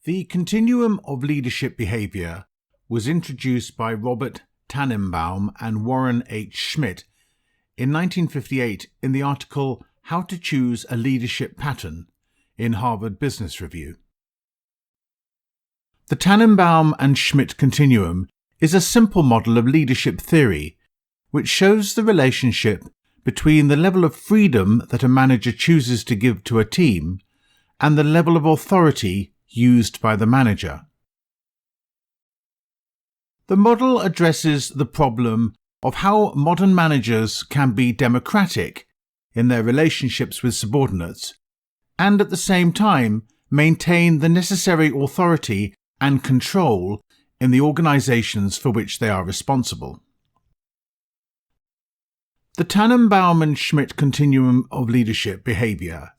The continuum of leadership behavior was introduced by Robert Tannenbaum and Warren H. Schmidt in 1958 in the article How to Choose a Leadership Pattern in Harvard Business Review. The Tannenbaum and Schmidt Continuum is a simple model of leadership theory which shows the relationship between the level of freedom that a manager chooses to give to a team and the level of authority used by the manager. The model addresses the problem of how modern managers can be democratic in their relationships with subordinates and at the same time maintain the necessary authority and control in the organizations for which they are responsible. The Tannenbaum and Schmidt Continuum of leadership behavior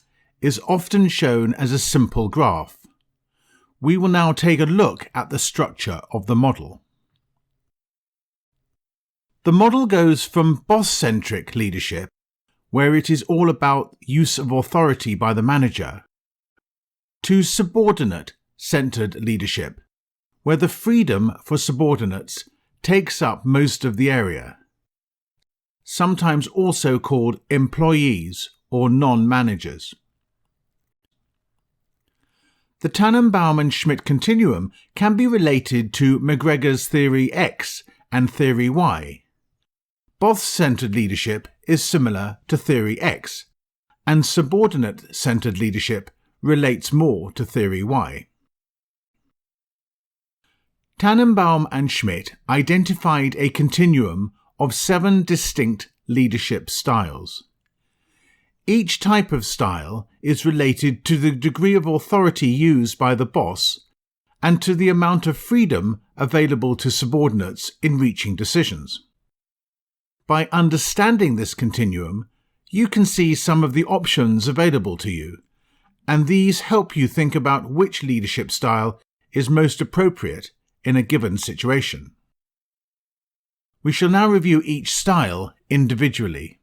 is often shown as a simple graph. We will now take a look at the structure of the model. The model goes from boss-centric leadership, where it is all about use of authority by the manager, to subordinate-centered leadership, where the freedom for subordinates takes up most of the area, sometimes also called employees or non-managers. The Tannenbaum and Schmidt Continuum can be related to McGregor's Theory X and Theory Y. Boss-centered leadership is similar to Theory X, and subordinate-centered leadership relates more to Theory Y. Tannenbaum and Schmidt identified a continuum of 7 distinct leadership styles. Each type of style is related to the degree of authority used by the boss and to the amount of freedom available to subordinates in reaching decisions. By understanding this continuum, you can see some of the options available to you, and these help you think about which leadership style is most appropriate in a given situation. We shall now review each style individually.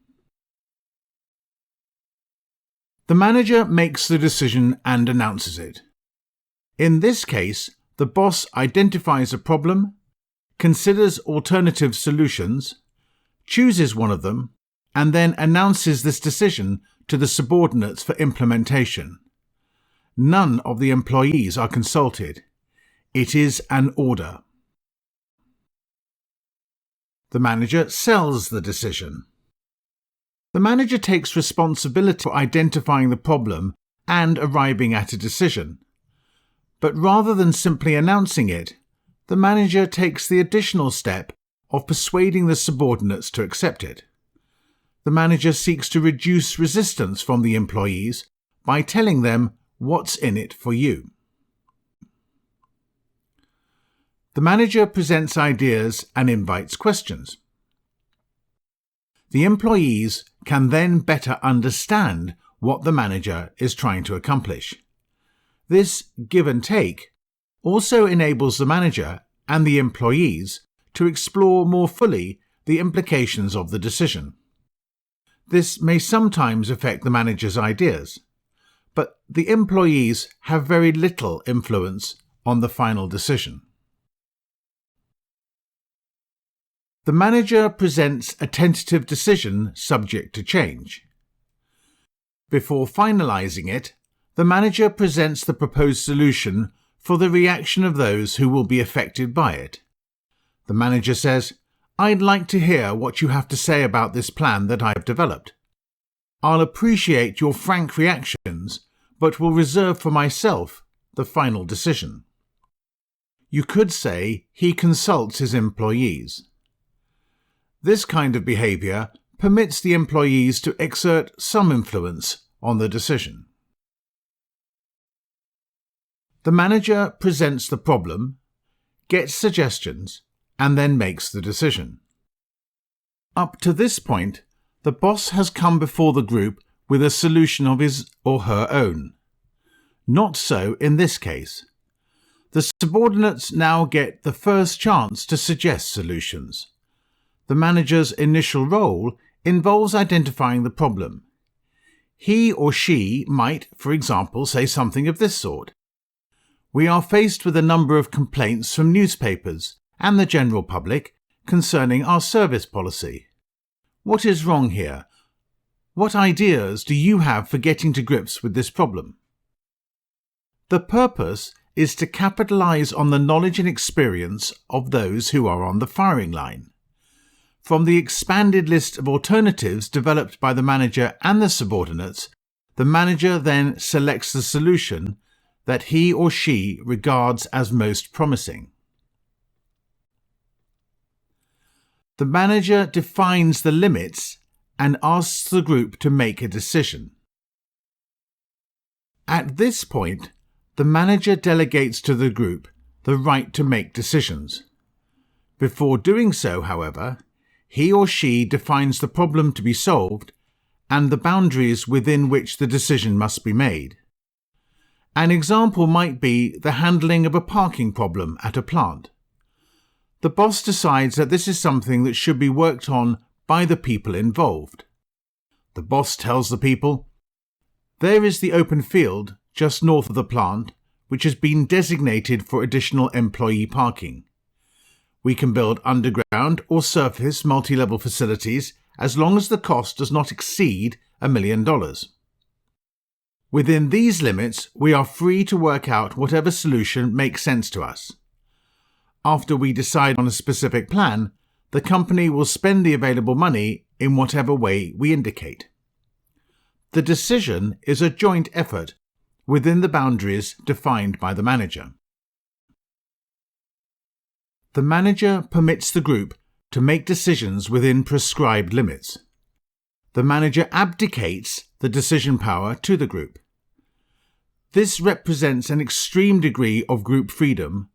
The manager makes the decision and announces it. In this case, the boss identifies a problem, considers alternative solutions, chooses one of them, and then announces this decision to the subordinates for implementation. None of the employees are consulted. It is an order. The manager sells the decision. The manager takes responsibility for identifying the problem and arriving at a decision. But rather than simply announcing it, the manager takes the additional step of persuading the subordinates to accept it. The manager seeks to reduce resistance from the employees by telling them what's in it for you. The manager presents ideas and invites questions. The employees can then better understand what the manager is trying to accomplish. This give and take also enables the manager and the employees to explore more fully the implications of the decision. This may sometimes affect the manager's ideas, but the employees have very little influence on the final decision. The manager presents a tentative decision subject to change. Before finalizing it, the manager presents the proposed solution for the reaction of those who will be affected by it. The manager says, "I'd like to hear what you have to say about this plan that I've developed. I'll appreciate your frank reactions, but will reserve for myself the final decision." You could say he consults his employees. This kind of behavior permits the employees to exert some influence on the decision. The manager presents the problem, gets suggestions, and then makes the decision. Up to this point, the boss has come before the group with a solution of his or her own. Not so in this case. The subordinates now get the first chance to suggest solutions. The manager's initial role involves identifying the problem. He or she might, for example, say something of this sort. we are faced with a number of complaints from newspapers and the general public concerning our service policy. What is wrong here? What ideas do you have for getting to grips with this problem? The purpose is to capitalize on the knowledge and experience of those who are on the firing line. From the expanded list of alternatives developed by the manager and the subordinates, the manager then selects the solution that he or she regards as most promising. The manager defines the limits and asks the group to make a decision. At this point, the manager delegates to the group the right to make decisions. Before doing so, however, he or she defines the problem to be solved and the boundaries within which the decision must be made. An example might be the handling of a parking problem at a plant. The boss decides that this is something that should be worked on by the people involved. The boss tells the people, "There is the open field just north of the plant, which has been designated for additional employee parking. We can build underground or surface multi-level facilities as long as the cost does not exceed $1 million. Within these limits, we are free to work out whatever solution makes sense to us. After we decide on a specific plan, the company will spend the available money in whatever way we indicate. The decision is a joint effort within the boundaries defined by the manager. The manager permits the group to make decisions within prescribed limits. The manager abdicates the decision power to the group. This represents an extreme degree of group freedom,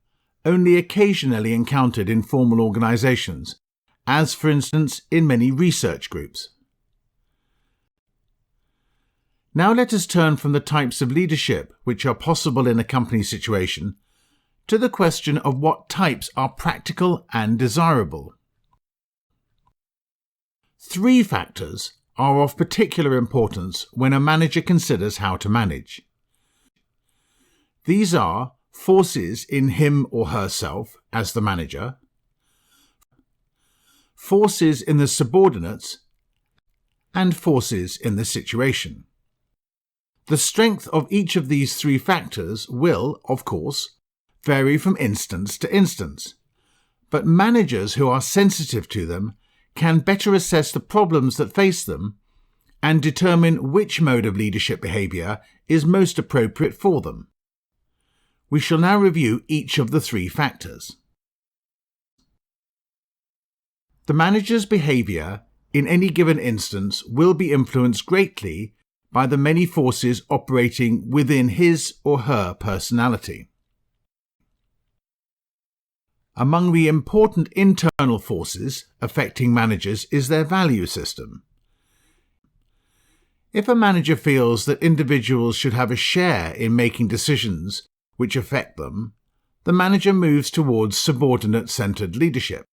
only occasionally encountered in formal organizations, as for instance in many research groups. Now let us turn from the types of leadership which are possible in a company situation to the question of what types are practical and desirable. 3 factors are of particular importance when a manager considers how to manage. These are forces in him or herself as the manager, forces in the subordinates, and forces in the situation. The strength of each of these 3 factors will, of course, vary from instance to instance, but managers who are sensitive to them can better assess the problems that face them and determine which mode of leadership behavior is most appropriate for them. We shall now review each of the 3 factors. The manager's behavior in any given instance will be influenced greatly by the many forces operating within his or her personality. Among the important internal forces affecting managers is their value system. If a manager feels that individuals should have a share in making decisions which affect them, the manager moves towards subordinate-centered leadership.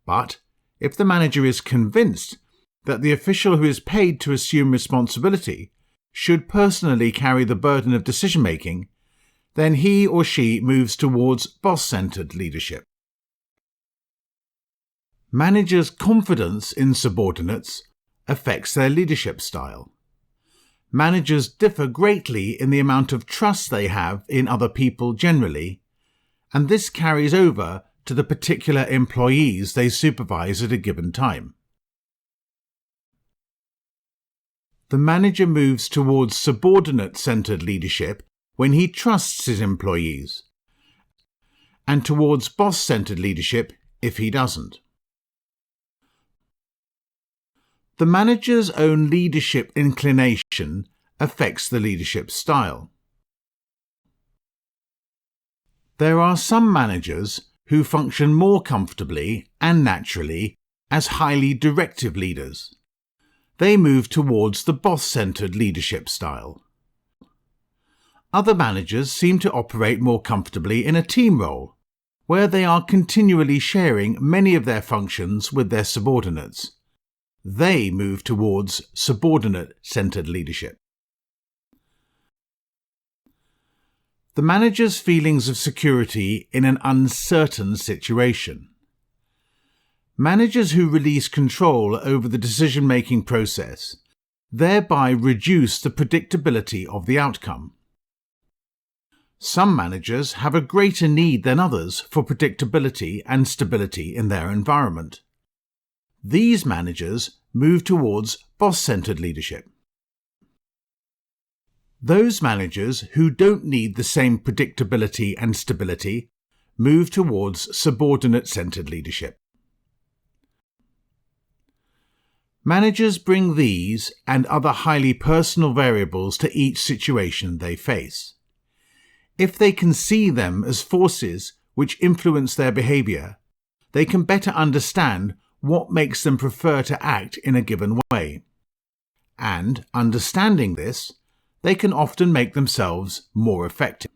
But if the manager is convinced that the official who is paid to assume responsibility should personally carry the burden of decision-making, then he or she moves towards boss-centered leadership. Managers' confidence in subordinates affects their leadership style. Managers differ greatly in the amount of trust they have in other people generally, and this carries over to the particular employees they supervise at a given time. The manager moves towards subordinate-centered leadership when he trusts his employees, and towards boss-centered leadership if he doesn't. The manager's own leadership inclination affects the leadership style. There are some managers who function more comfortably and naturally as highly directive leaders. They move towards the boss-centered leadership style. Other managers seem to operate more comfortably in a team role, where they are continually sharing many of their functions with their subordinates. They move towards subordinate-centered leadership. the manager's feelings of security in an uncertain situation. Managers who release control over the decision-making process thereby reduce the predictability of the outcome. Some managers have a greater need than others for predictability and stability in their environment. These managers move towards boss-centered leadership. Those managers who don't need the same predictability and stability move towards subordinate-centered leadership. Managers bring these and other highly personal variables to each situation they face. If they can see them as forces which influence their behavior, they can better understand what makes them prefer to act in a given way. And, understanding this, they can often make themselves more effective.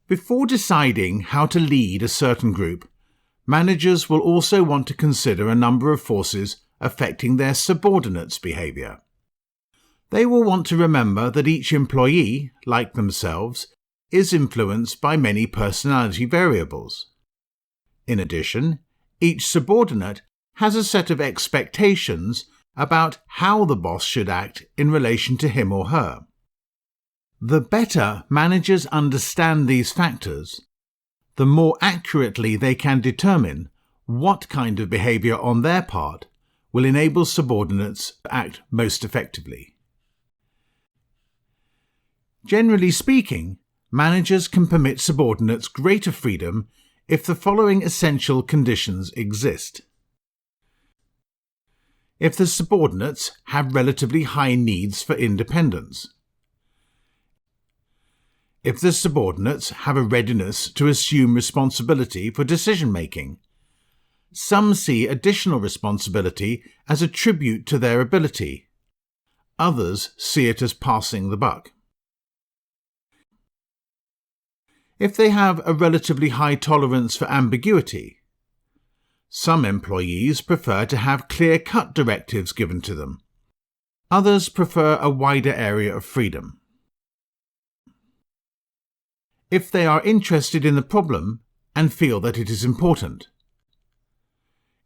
Before deciding how to lead a certain group, managers will also want to consider a number of forces affecting their subordinates' behavior. They will want to remember that each employee, like themselves, is influenced by many personality variables. In addition, each subordinate has a set of expectations about how the boss should act in relation to him or her. The better managers understand these factors, the more accurately they can determine what kind of behavior on their part will enable subordinates to act most effectively. Generally speaking, managers can permit subordinates greater freedom if the following essential conditions exist. If the subordinates have relatively high needs for independence. If the subordinates have a readiness to assume responsibility for decision-making. Some see additional responsibility as a tribute to their ability. Others see it as passing the buck. If they have a relatively high tolerance for ambiguity. Some employees prefer to have clear-cut directives given to them. Others prefer a wider area of freedom. If they are interested in the problem and feel that it is important.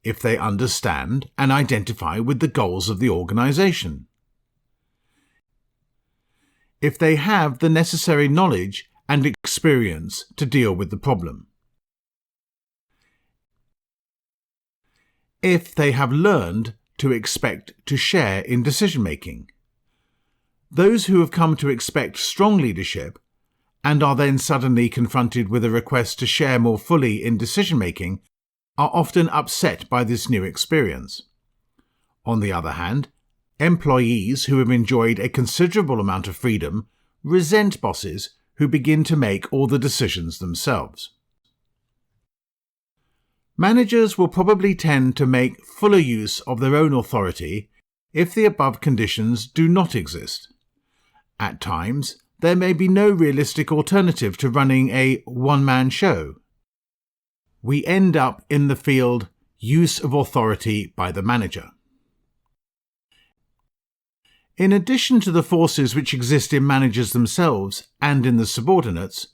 If they understand and identify with the goals of the organization. If they have the necessary knowledge and experience to deal with the problem. If they have learned to expect to share in decision-making. Those who have come to expect strong leadership and are then suddenly confronted with a request to share more fully in decision-making are often upset by this new experience. On the other hand, employees who have enjoyed a considerable amount of freedom resent bosses who begin to make all the decisions themselves. Managers will probably tend to make fuller use of their own authority if the above conditions do not exist. At times, there may be no realistic alternative to running a one-man show. We end up in the field use of authority by the manager. In addition to the forces which exist in managers themselves and in the subordinates,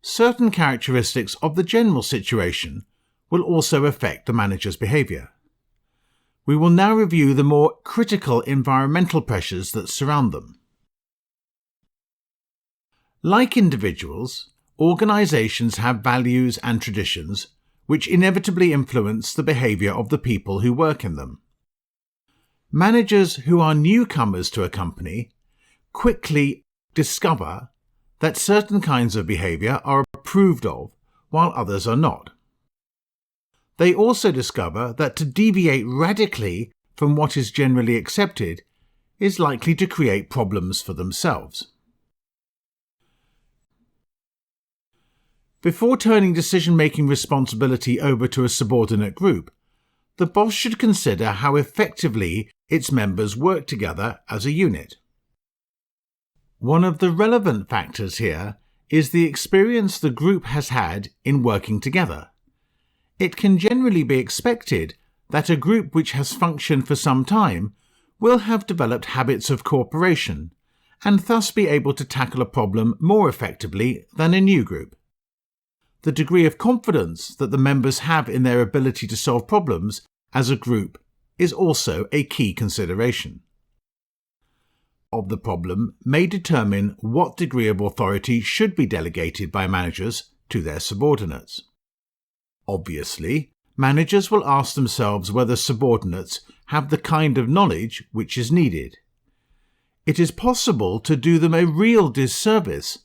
certain characteristics of the general situation will also affect the manager's behavior. We will now review the more critical environmental pressures that surround them. Like individuals, organizations have values and traditions which inevitably influence the behavior of the people who work in them. Managers who are newcomers to a company quickly discover that certain kinds of behavior are approved of while others are not. They also discover that to deviate radically from what is generally accepted is likely to create problems for themselves. Before turning decision-making responsibility over to a subordinate group, the boss should consider how effectively its members work together as a unit. One of the relevant factors here is the experience the group has had in working together. It can generally be expected that a group which has functioned for some time will have developed habits of cooperation and thus be able to tackle a problem more effectively than a new group. The degree of confidence that the members have in their ability to solve problems as a group is also a key consideration. Of the problem may determine what degree of authority should be delegated by managers to their subordinates. Obviously, managers will ask themselves whether subordinates have the kind of knowledge which is needed. It is possible to do them a real disservice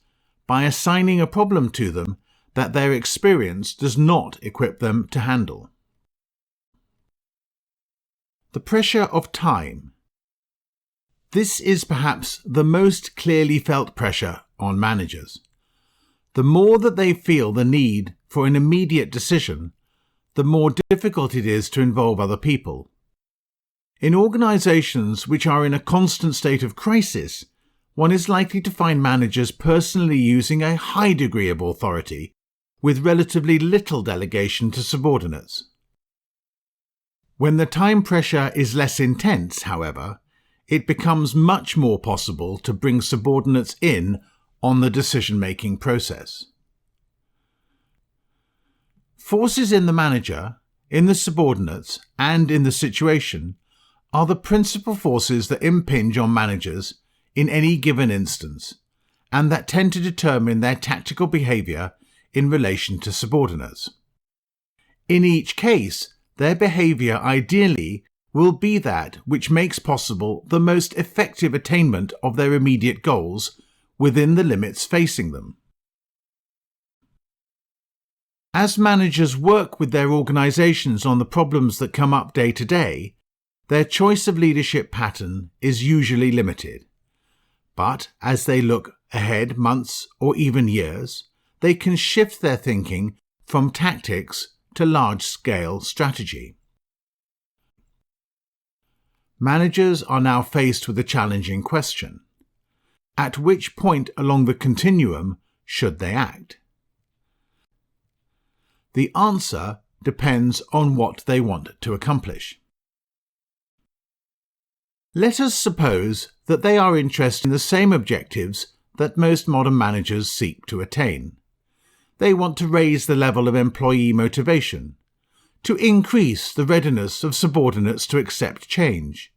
by assigning a problem to them that their experience does not equip them to handle. The pressure of time. This is perhaps the most clearly felt pressure on managers. The more that they feel the need for an immediate decision, the more difficult it is to involve other people. In organizations which are in a constant state of crisis, one is likely to find managers personally using a high degree of authority with relatively little delegation to subordinates. When the time pressure is less intense, however, it becomes much more possible to bring subordinates in on the decision-making process. Forces in the manager, in the subordinates, and in the situation are the principal forces that impinge on managers in any given instance, and that tend to determine their tactical behavior in relation to subordinates. In each case, their behavior ideally will be that which makes possible the most effective attainment of their immediate goals within the limits facing them. As managers work with their organizations on the problems that come up day to day, their choice of leadership pattern is usually limited. But as they look ahead months or even years, they can shift their thinking from tactics to large-scale strategy. Managers are now faced with a challenging question. At which point along the continuum should they act? The answer depends on what they want to accomplish. Let us suppose that they are interested in the same objectives that most modern managers seek to attain. They want to raise the level of employee motivation, to increase the readiness of subordinates to accept change,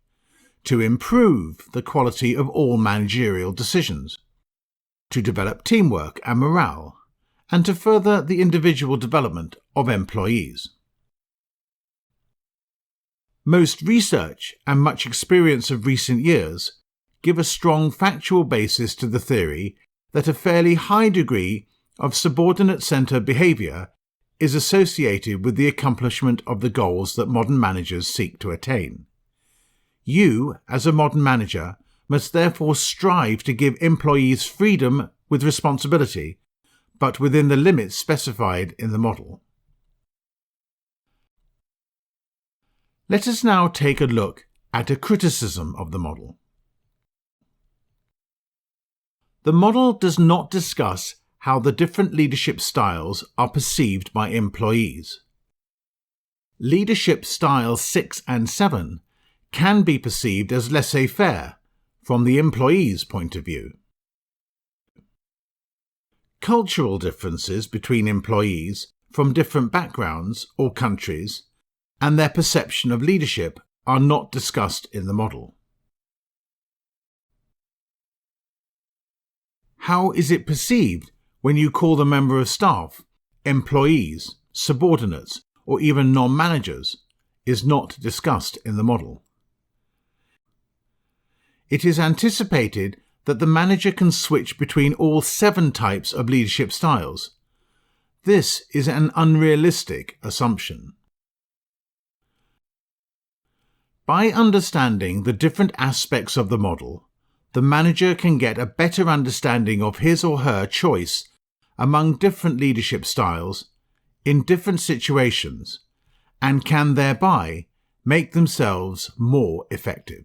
to improve the quality of all managerial decisions, to develop teamwork and morale, and to further the individual development of employees. Most research and much experience of recent years give a strong factual basis to the theory that a fairly high degree of subordinate-centered behavior is associated with the accomplishment of the goals that modern managers seek to attain. You, as a modern manager, must therefore strive to give employees freedom with responsibility, but within the limits specified in the model. Let us now take a look at a criticism of the model. The model does not discuss how the different leadership styles are perceived by employees. Leadership styles 6 and 7 can be perceived as laissez-faire from the employee's point of view. Cultural differences between employees from different backgrounds or countries and their perception of leadership are not discussed in the model. How is it perceived when you call the member of staff, employees, subordinates, or even non-managers is not discussed in the model. It is anticipated that the manager can switch between all 7 types of leadership styles. This is an unrealistic assumption. By understanding the different aspects of the model, the manager can get a better understanding of his or her choice among different leadership styles in different situations and can thereby make themselves more effective.